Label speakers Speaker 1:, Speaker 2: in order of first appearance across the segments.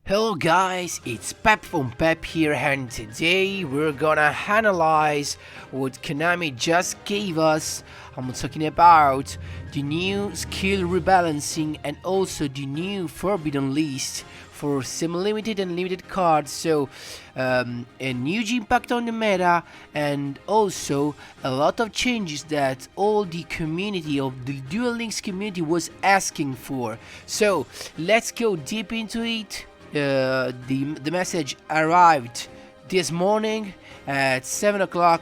Speaker 1: Hello guys, it's Pep from Pep here, and today we're gonna analyze what Konami just gave us. I'm talking about the new skill rebalancing and also the new forbidden list for semi-limited and limited cards. So a huge impact on the meta and also a lot of changes that all the community of the Duel Links community was asking for. So let's go deep into it. The message arrived this morning at 7 o'clock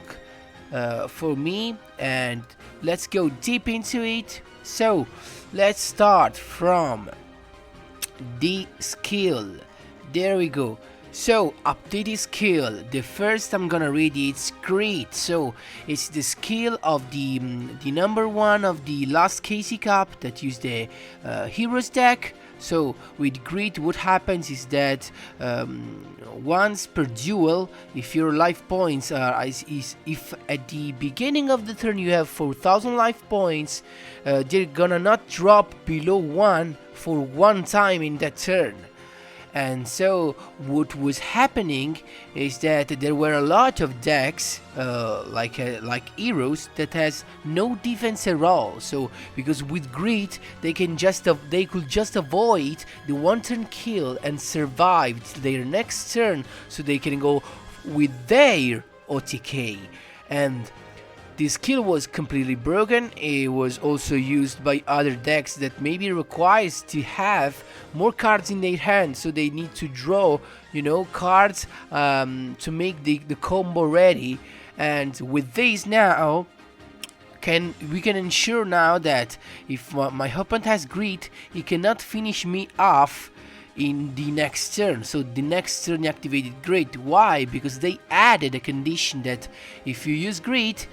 Speaker 1: for me, and let's go deep into it. So let's start from the skill. There we go. So updated skill, the first I'm gonna read it's great. So it's the skill of the number one of the last KC Cup that used the heroes deck. So with Grit, what happens is that once per duel, if your life points are if at the beginning of the turn you have 4,000 life points, they're gonna not drop below 1 for one time in that turn. And so what was happening is that there were a lot of decks like heroes that has no defense at all. So because with Greed they could just avoid the one turn kill and survive their next turn, so they can go with their OTK. And this skill was completely broken. It was also used by other decks that maybe requires to have more cards in their hand, so they need to draw, cards to make the combo ready. And with this now, we can ensure now that if my opponent has greed, he cannot finish me off in the next turn. So the next turn he activated greed. Why? Because they added a condition that if you use greed,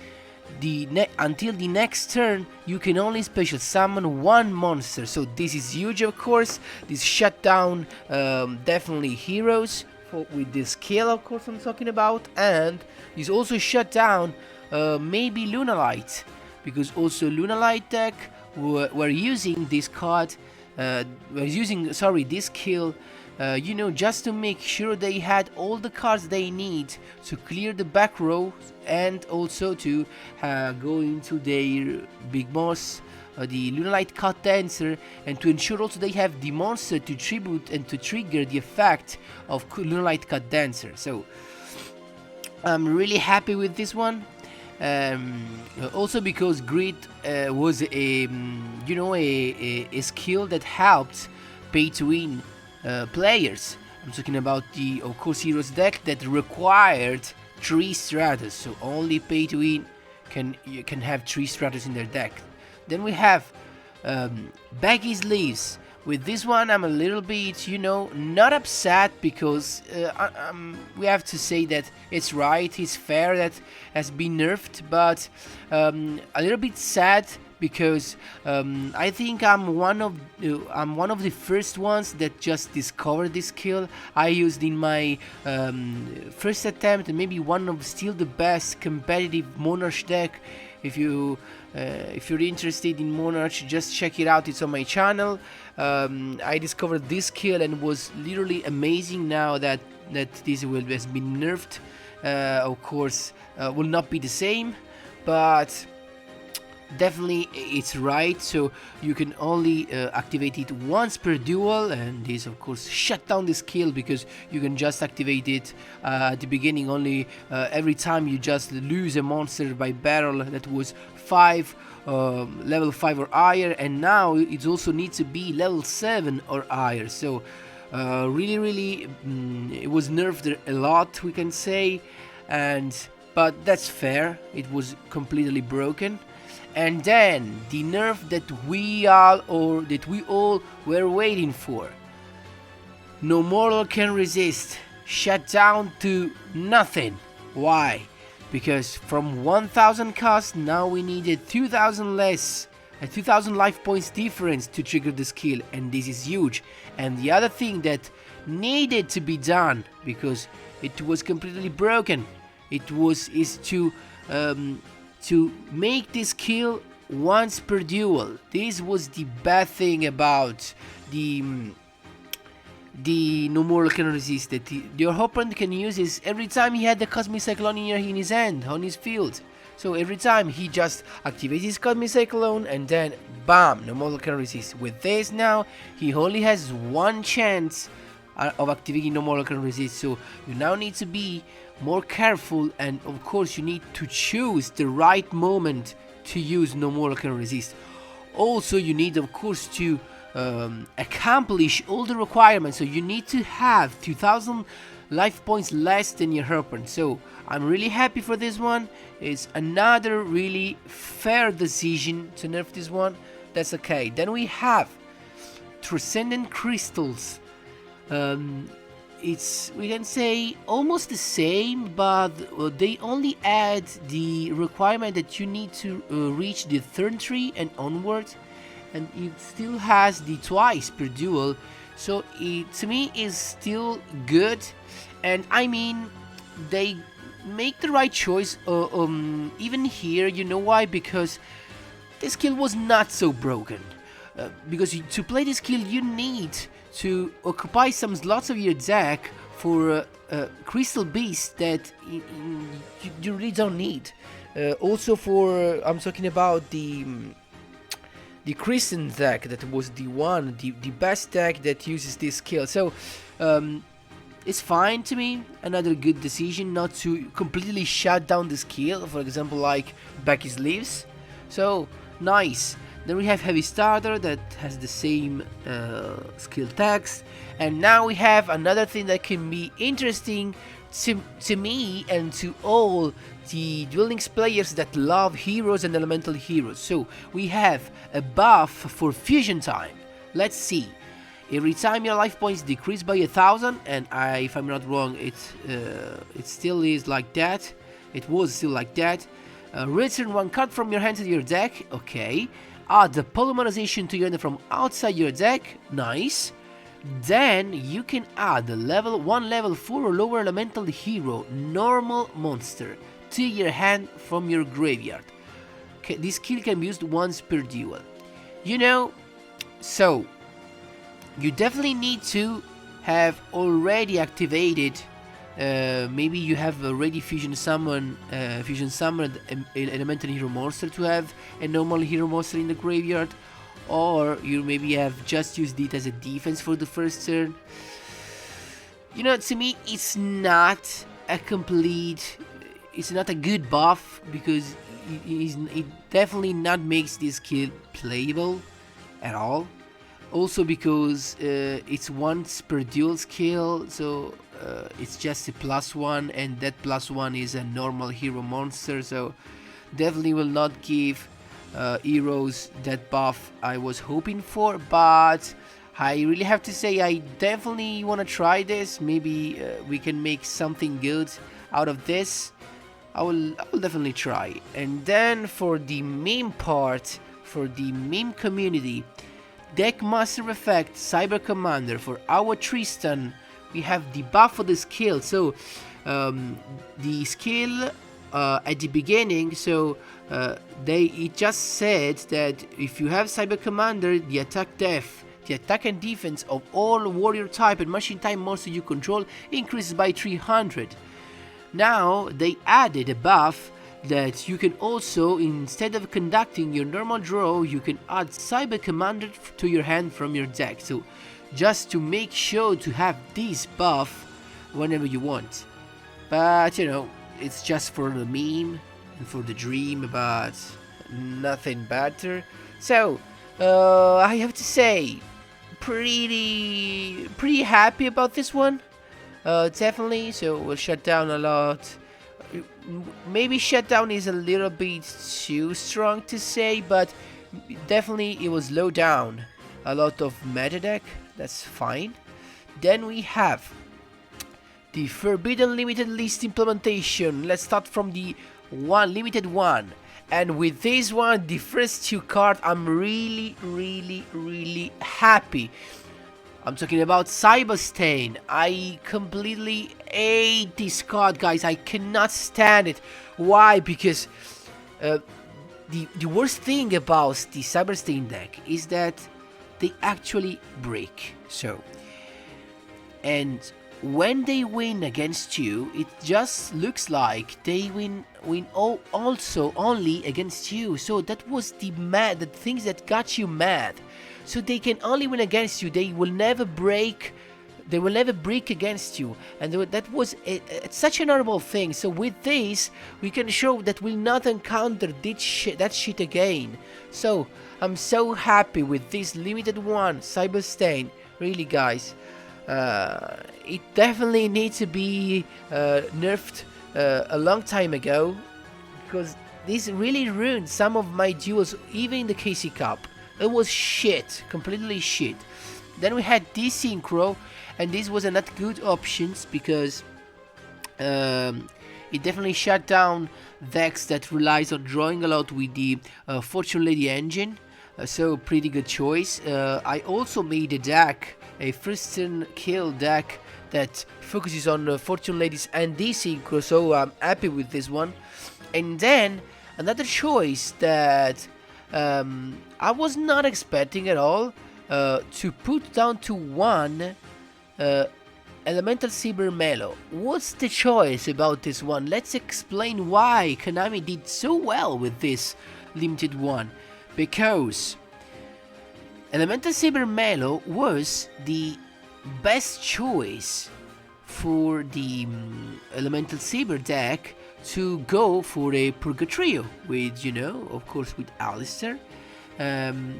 Speaker 1: until the next turn you can only special summon one monster. So this is huge, of course. This shut down definitely heroes with this skill, of course, I'm talking about. And this also shut down maybe Lunalight, because also Lunalight deck were using this card, this skill, just to make sure they had all the cards they need to clear the back row, and also to go into their big boss, the Lunalight Cut Dancer, and to ensure also they have the monster to tribute and to trigger the effect of Lunalight Cut Dancer. So I'm really happy with this one. Also because Grid was a skill that helped pay to win players. I'm talking about the, of course, heroes deck that required 3 stratas, so only pay to win can have 3 stratas in their deck. Then we have Baggy Sleeves. With this one I'm a little bit, not upset, because we have to say that it's right, it's fair that has been nerfed, but a little bit sad, because I think I'm one of the first ones that just discovered this skill. I used in my first attempt, and maybe one of still the best competitive Monarch deck. If you're interested in Monarch, just check it out. It's on my channel. I discovered this skill and was literally amazing. Now that this has been nerfed, of course, will not be the same, but definitely it's right. So you can only activate it once per duel, and this of course shut down the skill, because you can just activate it at the beginning only every time you just lose a monster by battle that was level 5 or higher, and now it also needs to be level 7 or higher. So really it was nerfed a lot, we can say, but that's fair. It was completely broken. And then the nerf that we all were waiting for. No mortal can resist. Shut down to nothing. Why? Because from 1000 cost, now we needed 2000 less, a 2000 life points difference to trigger the skill, and this is huge. And the other thing that needed to be done, because it was completely broken, is to make this kill once per duel. This was the bad thing about the the no more can resist that your opponent can use is every time he had the Cosmic Cyclone in his hand, on his field. So every time he just activates his Cosmic Cyclone and then bam, no more can resist. With this now, he only has one chance of activating no more can resist. So you now need to be more careful, and of course you need to choose the right moment to use no more can resist. Also you need of course to accomplish all the requirements, so you need to have 2000 life points less than your opponent. So I'm really happy for this one. It's another really fair decision to nerf this one. That's okay. Then we have Transcendent Crystals. It's, we can say, almost the same, but they only add the requirement that you need to reach the third tree and onwards, and it still has the twice per duel, so it to me is still good. And I mean, they make the right choice even here. You know why? Because this skill was not so broken, because to play this skill you need to occupy some slots of your deck for crystal beasts that you really don't need. Also for, I'm talking about the Crescent deck, that was the best deck that uses this skill. So it's fine to me. Another good decision not to completely shut down the skill, for example like Becky's Leaves. So nice. Then we have Heavy Starter that has the same skill text. And now we have another thing that can be interesting to me and to all the Duel Links players that love heroes and elemental heroes. So we have a buff for fusion time. Let's see. Every time your life points decrease by 1000, and if I'm not wrong, it still is like that. It was still like that. Return one card from your hand to your deck. Okay. Add the polymerization to your hand from outside your deck. Nice. Then you can add a one level 4 or lower elemental hero normal monster to your hand from your graveyard. Okay, this skill can be used once per duel. You know, so you definitely need to have already activated. Maybe you have already fusion summoned an elemental hero monster to have a normal hero monster in the graveyard, or you maybe have just used it as a defense for the first turn. You know, to me, it's not a good buff, because it definitely not makes this skill playable at all. Also because it's once per duel skill, so it's just a +1, and that +1 is a normal hero monster, so definitely will not give heroes that buff I was hoping for. But I really have to say, I definitely want to try this. Maybe we can make something good out of this. I will definitely try. And then for the meme part, for the meme community, Deck Master Effect Cyber Commander for our Tristan. We have the buff for the skill. So the skill at the beginning, so it just said that if you have Cyber Commander, the attack and defense of all warrior type and machine type monsters you control increases by 300. Now they added a buff that you can also, instead of conducting your normal draw, you can add Cyber Commander to your hand from your deck. So just to make sure to have this buff whenever you want. But you know, it's just for the meme and for the dream, but nothing better. So I have to say, pretty happy about this one. Definitely. So we'll shut down a lot. Maybe shutdown is a little bit too strong to say, but definitely it was low down a lot of meta deck. That's fine. Then we have the Forbidden Limited List implementation. Let's start from the limited one. And with this one, the first two cards, I'm really happy. I'm talking about Cyberstain. I completely hate this card, guys. I cannot stand it. Why? Because the worst thing about the Cyberstain deck is that they actually break. So and when they win against you, it just looks like they win also only against you. So that was the things that got you mad. So they can only win against you. They will never break. They will never break against you, and that was such an horrible thing. So with this, we can show that we'll not encounter that shit again. So I'm so happy with this limited one, Cyber Stain. Really, guys. It definitely needs to be nerfed a long time ago, because this really ruined some of my duels, even in the KC Cup. It was shit, completely shit. Then we had Desynchro, and this was a not good options because it definitely shut down decks that relies on drawing a lot with the Fortune Lady engine. So pretty good choice. I also made a deck, a first turn kill deck that focuses on Fortune Ladies and Desynchro, so I'm happy with this one. And then another choice that I was not expecting at all, to put down to 1 Elemental Saber Melo. What's the choice about this one? Let's explain why KONAMI did so well with this limited one. Because Elemental Saber Melo was the best choice for the Elemental Saber deck to go for a Purgatrio with, of course, with Alistair.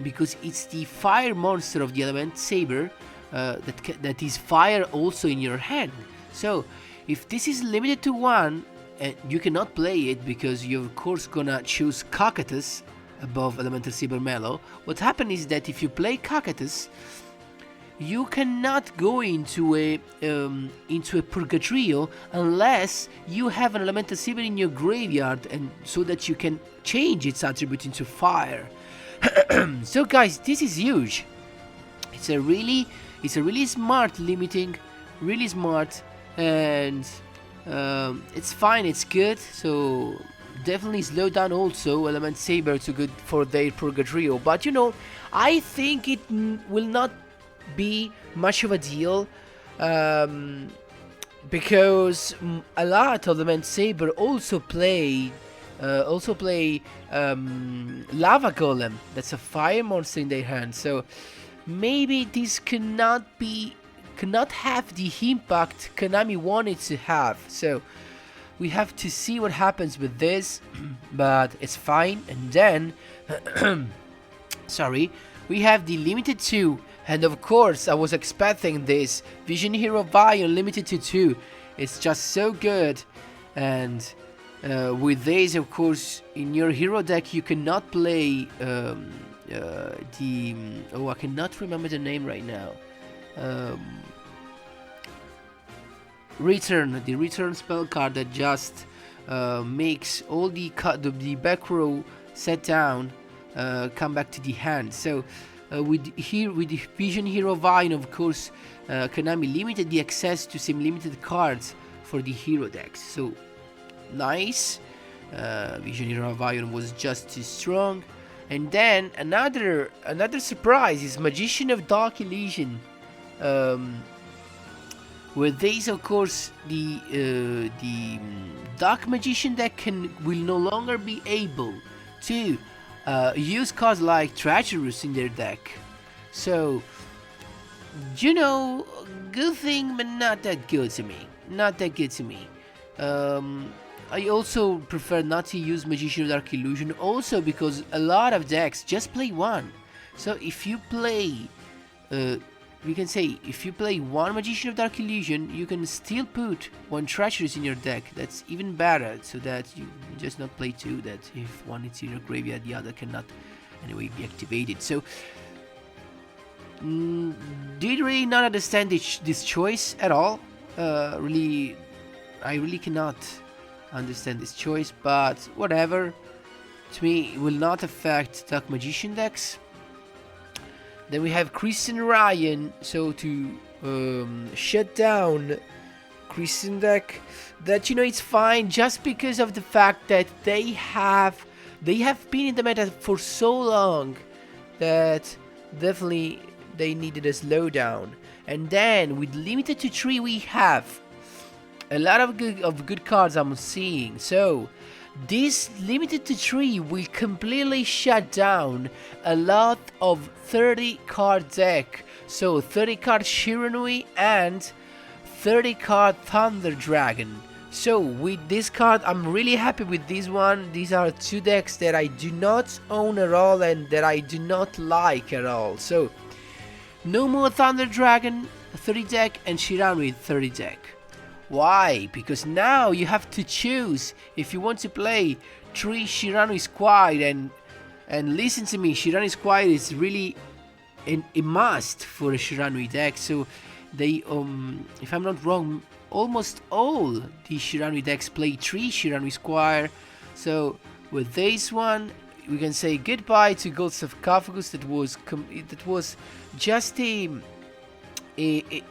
Speaker 1: Because it's the fire monster of the Element Saber that is fire also in your hand. So if this is limited to 1, you cannot play it because you're of course gonna choose Cocytus above Elemental Saber Melo. What happens is that if you play Cocytus, you cannot go into a Purgatrio unless you have an Elemental Saber in your graveyard, and so that you can change its attribute into fire. So guys, this is huge. It's a really smart limiting, really smart, and it's fine, it's good. So definitely slow down also Element Saber to good for their Purgatrio. But I think it will not be much of a deal, because a lot of Element Saber also play Lava Golem. That's a fire monster in their hand. So maybe this cannot have the impact KONAMI wanted to have. So we have to see what happens with this, but it's fine. And then sorry, we have the limited 2, and of course I was expecting this Vision Hero Vion limited to 2. It's just so good. And with this, of course, in your hero deck you cannot play I cannot remember the name right now. The return spell card that just makes all the back row set down come back to the hand. So with the Vision Hero Vine, of course, KONAMI limited the access to some limited cards for the hero decks. So nice. Vision Hero Vine was just too strong. And then another surprise is Magician of Dark Illusion. With this, of course, the Dark Magician deck will no longer be able to use cards like Treacherous in their deck. So, good thing, but not that good to me. Not that good to me. I also prefer not to use Magician of Dark Illusion, also because a lot of decks just play 1. So if you play, we can say, if you play 1 Magician of Dark Illusion, you can still put 1 Treacherous in your deck. That's even better, so that you just not play 2, that if one is in your graveyard, the other cannot anyway be activated. So, did really not understand this choice at all. I really cannot understand this choice, but whatever. To me, it will not affect Dark Magician decks. Then we have Christian Ryan, so to shut down Christian deck, that it's fine just because of the fact that they have been in the meta for so long that definitely they needed a slowdown. And then with limited to 3 we have a lot of good cards I'm seeing. So this limited to 3 will completely shut down a lot of 30 card deck. So 30 card Shiranui and 30 card Thunder Dragon. So with this card I'm really happy with this one. These are 2 decks that I do not own at all and that I do not like at all. So no more Thunder Dragon 30 deck and Shiranui 30 deck. Why? Because now you have to choose if you want to play 3 Shiranui squad, and listen to me, Shiranui squad is really a must for a Shiranui deck. So they if I'm not wrong, almost all the Shiranui decks play 3 Shiranui squad. So with this one we can say goodbye to Gold Sarcophagus. That was just a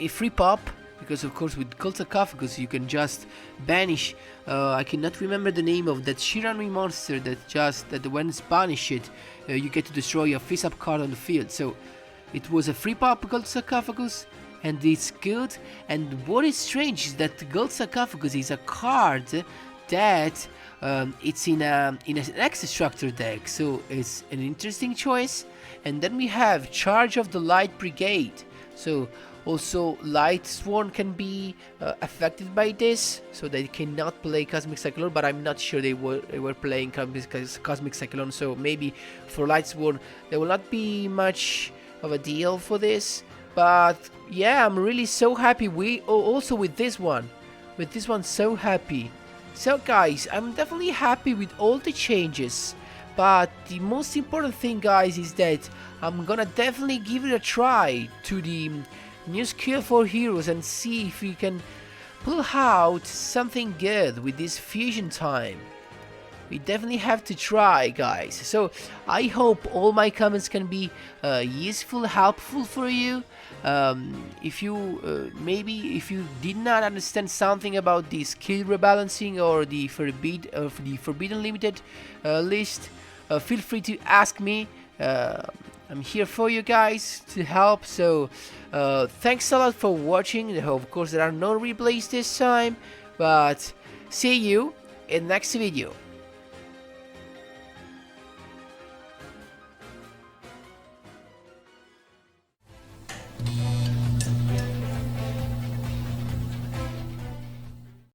Speaker 1: free pop. Because of course with Gold Sarcophagus you can just banish, I cannot remember the name of that Shiranui monster that when it's banished you get to destroy a face-up card on the field. So it was a free pop Gold Sarcophagus and it's good. And what is strange is that Gold Sarcophagus is a card that it's in an X-Destructor deck, so it's an interesting choice. And then we have Charge of the Light Brigade. So also Lightsworn can be affected by this, so they cannot play Cosmic Cyclone, but I'm not sure they were playing Cosmic Cyclone, so maybe for Lightsworn there will not be much of a deal for this. But yeah, I'm really so happy also with this one so happy. So guys, I'm definitely happy with all the changes, but the most important thing guys is that I'm gonna definitely give it a try to the new skill for heroes and see if we can pull out something good with this fusion time. We definitely have to try guys. So I hope all my comments can be useful, helpful for you. If you maybe if you did not understand something about the skill rebalancing or the forbidden limited list, feel free to ask me. I'm here for you guys to help. So thanks a lot for watching. Of course there are no replays this time, but see you in the next video.